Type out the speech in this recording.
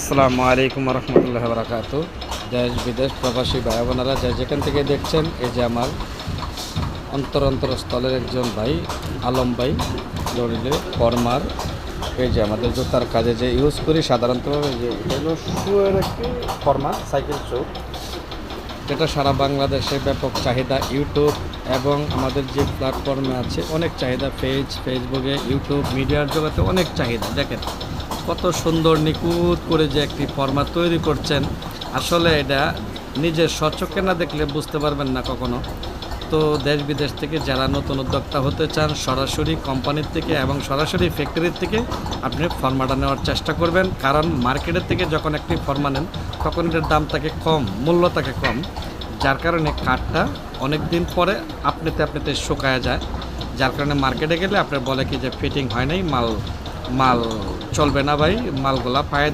আসসালামু আলাইকুম রহমতুল্লাহ বারাকাতু। দেশ বিদেশ প্রবাসী ভাই বোনেরা যে যেখান থেকে দেখছেন, এই যে আমার অন্তরস্থলের একজন ভাই আলম ভাই জরিলে ফরমার। এই যে আমাদের জুতার কাজে যে ইউজ করি সাধারণত, যে এটা হলো শুয়ের একটি ফরমার সাইকেল শু, যেটা সারা বাংলাদেশে ব্যাপক চাহিদা। ইউটিউব এবং আমাদের যে প্ল্যাটফর্মে আছে অনেক চাহিদা, ফেসবুকে, ইউটিউব মিডিয়ার জগতে অনেক চাহিদা। দেখেন কত সুন্দর নিখুঁত করে যে একটি ফরমাট তৈরি করছেন, আসলে এটা নিজের স্বচক্ষে না দেখলে বুঝতে পারবেন না কখনো। তো দেশ বিদেশ থেকে যারা নতুন উদ্যোক্তা হতে চান, সরাসরি কোম্পানির থেকে এবং সরাসরি ফ্যাক্টরির থেকে আপনি ফরমাটা নেওয়ার চেষ্টা করবেন, কারণ মার্কেটের থেকে যখন একটি ফরমা নেন তখন এটার দাম থাকে কম, মূল্য থাকে কম, যার কারণে কাঠটা অনেক দিন পরে আপনিতে শুকায় যায়। যার কারণে মার্কেটে গেলে আপনার বলে কি যে ফিটিং হয় নাই, মাল চলবে না ভাই, মালগুলা পায়ে